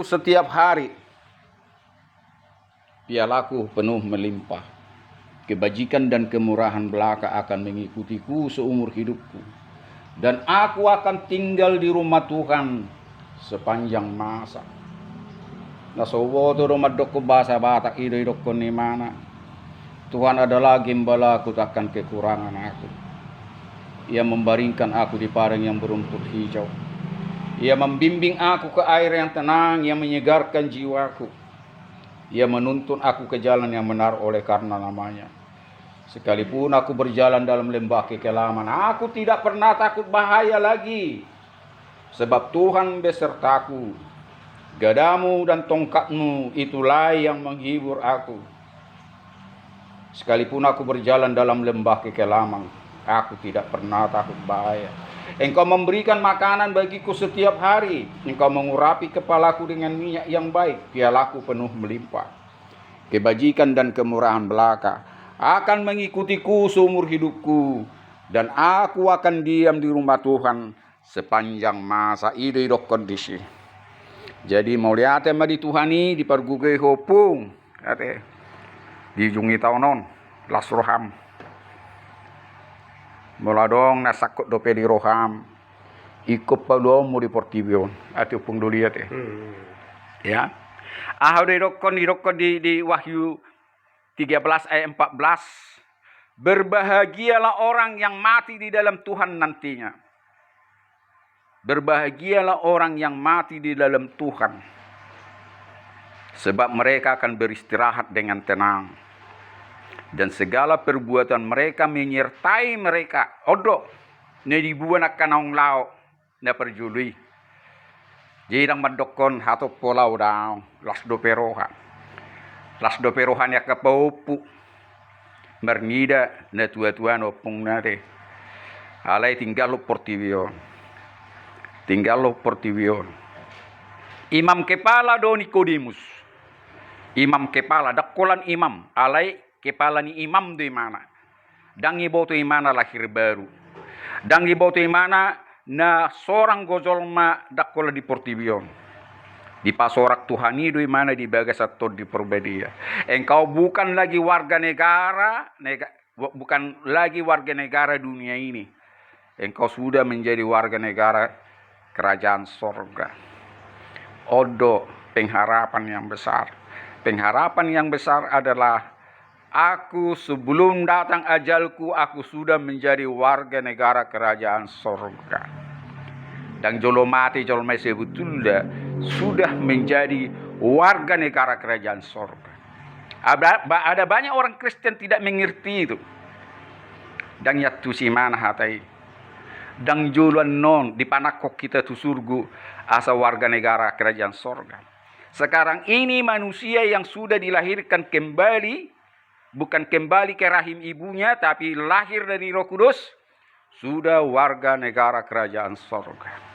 Ku setiap hari, pialaku penuh melimpah. Kebajikan dan kemurahan belaka akan mengikutiku seumur hidupku. Dan aku akan tinggal di rumah Tuhan sepanjang masa. Nasowo tu rumah doko bahasa Batak idoi doko ni mana. Tuhan adalah gembalaku, takkan kekurangan aku. Ia membaringkan aku di padang yang berumput hijau. Ia membimbing aku ke air yang tenang, yang menyegarkan jiwaku. Ia menuntun aku ke jalan yang benar oleh karena namanya. Sekalipun aku berjalan dalam lembah kekelaman, aku tidak pernah takut bahaya lagi. Sebab Tuhan besertaku. Gadamu dan tongkatmu itulah yang menghibur aku. Sekalipun aku berjalan dalam lembah kekelaman, aku tidak pernah takut bahaya. Engkau memberikan makanan bagiku setiap hari. Engkau mengurapi kepalaku dengan minyak yang baik. Pialaku penuh melimpah. Kebajikan dan kemurahan belaka akan mengikutiku seumur hidupku. Dan aku akan diam di rumah Tuhan sepanjang masa. Ide dok kondisi. Jadi mau lihat tema di Tuhani di pergugai hopung. Di jungi taunon las roham. Moladong nasakot dope di roham. Ikut padom mau di portivion. Atau pung doliat ya. Didokon di Wahyu 13 ayat 14. Berbahagialah orang yang mati di dalam Tuhan nantinya. Berbahagialah orang yang mati di dalam Tuhan. Sebab mereka akan beristirahat dengan tenang. Dan segala perbuatan mereka menyertai mereka. Odo, ne dibuan akan naung lau, ne perjuli. Jirang mandokon hato polau daun, las do peroha. Las do perohan ya kapaupu. Mernida ne tua-tua no pung nade. Alai tinggal lo portivion. Imam kepala do Nikodemus. Imam kepala dakolan imam. Alai kepala ni imam do mana. Dang ibo to imana lahir baru. Dang ibo to imana na seorang gozolma dakola di portivion. Di pasorak Tuhan itu mana di bagas atau di perbedia. Engkau bukan lagi warga negara, bukan lagi warga negara dunia ini. Engkau sudah menjadi warga negara kerajaan sorga. Odo pengharapan yang besar. Pengharapan yang besar adalah aku sebelum datang ajalku, aku sudah menjadi warga negara kerajaan sorga. Dan jolo mati jolo mai sebetulnya sudah menjadi warga negara kerajaan sorga. Ada banyak orang Kristen tidak mengerti itu. Dan yaitu si mana hatai. Dan juluan non di panakok kita tu surgu asa warga negara kerajaan sorga. Sekarang ini manusia yang sudah dilahirkan kembali, bukan kembali ke rahim ibunya, tapi lahir dari Roh Kudus, sudah warga negara kerajaan sorga.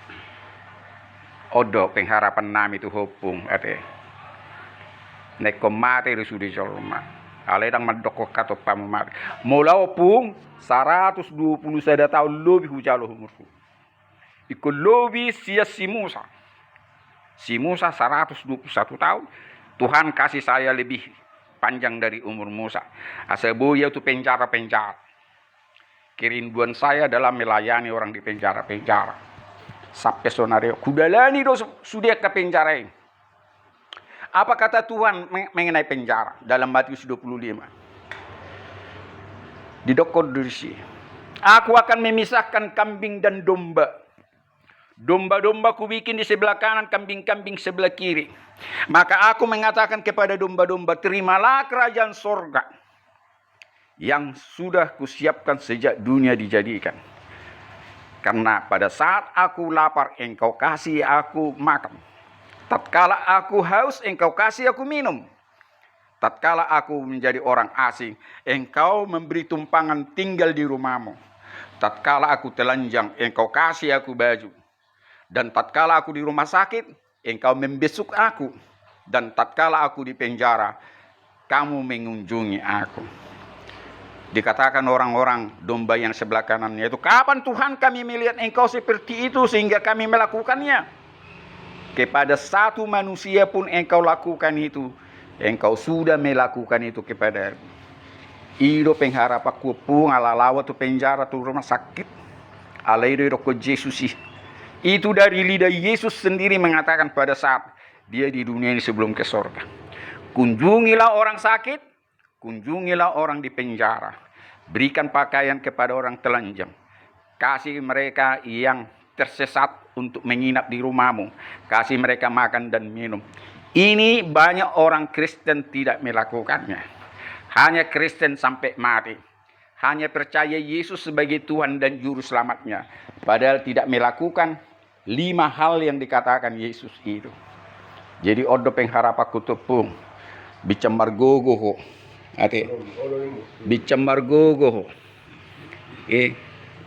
Odo pengharapan nami tu hopung ate. Neko mati di sudi jolma. Aledang madokok kato pamumari. Mula opung 120 sada tahun lebih hujalo umurku. Ikut lebih sia si Musa. Si Musa 121 tahun. Tuhan kasih saya lebih panjang dari umur Musa. Asabu ya tu penjara-penjara. Kerinduan saya dalam melayani orang di penjara-penjara. Sampai sonario kudalani do sudah ke penjara ini. Apa kata Tuhan mengenai penjara dalam Matius 25? Didokon dirisi. Aku akan memisahkan kambing dan domba. Domba-domba ku bikin di sebelah kanan, kambing-kambing sebelah kiri. Maka aku mengatakan kepada domba-domba, terimalah kerajaan sorga yang sudah kusiapkan sejak dunia dijadikan. Karena pada saat aku lapar, engkau kasih aku makan. Tatkala aku haus, engkau kasih aku minum. Tatkala aku menjadi orang asing, engkau memberi tumpangan tinggal di rumahmu. Tatkala aku telanjang, engkau kasih aku baju. Dan tatkala aku di rumah sakit, engkau membesuk aku. Dan tatkala aku di penjara, kamu mengunjungi aku. Dikatakan orang-orang domba yang sebelah kanannya itu, kapan Tuhan kami melihat engkau seperti itu sehingga kami melakukannya? kepada satu manusia pun engkau lakukan itu, engkau sudah melakukan itu kepada ido pengharapaku pun ala lawa tu penjara tu rumah sakit. Ala ido ko Yesus itu dari lidah Yesus sendiri mengatakan pada saat dia di dunia ini sebelum ke surga. Kunjungilah orang sakit, kunjungilah orang di penjara, berikan pakaian kepada orang telanjang, kasih mereka yang tersesat untuk menginap di rumahmu, kasih mereka makan dan minum. Ini banyak orang Kristen tidak melakukannya. Hanya Kristen sampai mati, hanya percaya Yesus sebagai Tuhan dan Juru Selamatnya, padahal tidak melakukan 5 hal yang dikatakan Yesus itu. Jadi odo pengharapaku tepung bicamar gogo ate bicamar gogo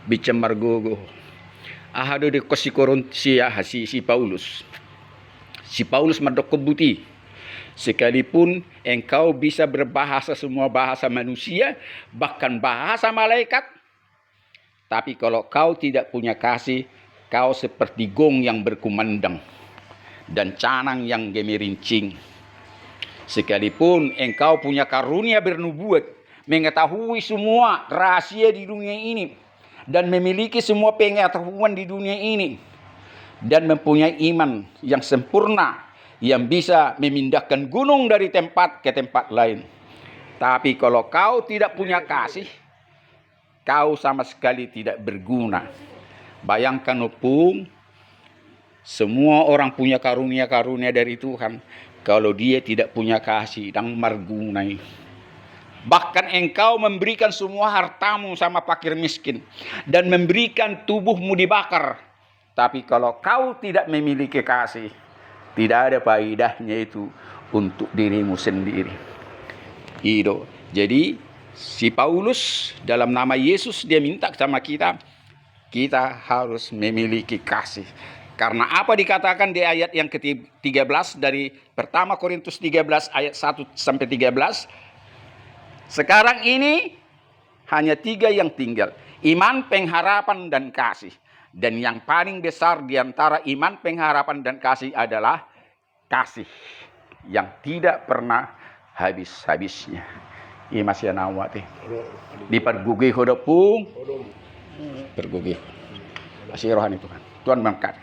bicamar gogo ahado de kosi korontia si Paulus. Si Paulus madok kebuti, sekalipun engkau bisa berbahasa semua bahasa manusia, bahkan bahasa malaikat, tapi kalau kau tidak punya kasih, kau seperti gong yang berkumandang dan canang yang gemerincing. Sekalipun engkau punya karunia bernubuat, mengetahui semua rahasia di dunia ini, dan memiliki semua pengetahuan di dunia ini, dan mempunyai iman yang sempurna, yang bisa memindahkan gunung dari tempat ke tempat lain. Tapi kalau kau tidak punya kasih, kau sama sekali tidak berguna. Bayangkan opung, semua orang punya karunia-karunia dari Tuhan, kalau dia tidak punya kasih dan margunai. Bahkan engkau memberikan semua hartamu sama fakir miskin, dan memberikan tubuhmu dibakar, tapi kalau kau tidak memiliki kasih, tidak ada faedahnya itu untuk dirimu sendiri. Itu. Jadi si Paulus dalam nama Yesus dia minta sama kita, kita harus memiliki kasih. Karena apa dikatakan di ayat yang ke-13 dari pertama Korintus 13 ayat 1 sampai 13. Sekarang ini hanya 3 yang tinggal. Iman, pengharapan, dan kasih. Dan yang paling besar di antara iman, pengharapan, dan kasih adalah kasih yang tidak pernah habis-habisnya. Iya masih nawati. Di pergugih hodopung. Pergugih. Masih rohani Tuhan. Tuhan mengangkat.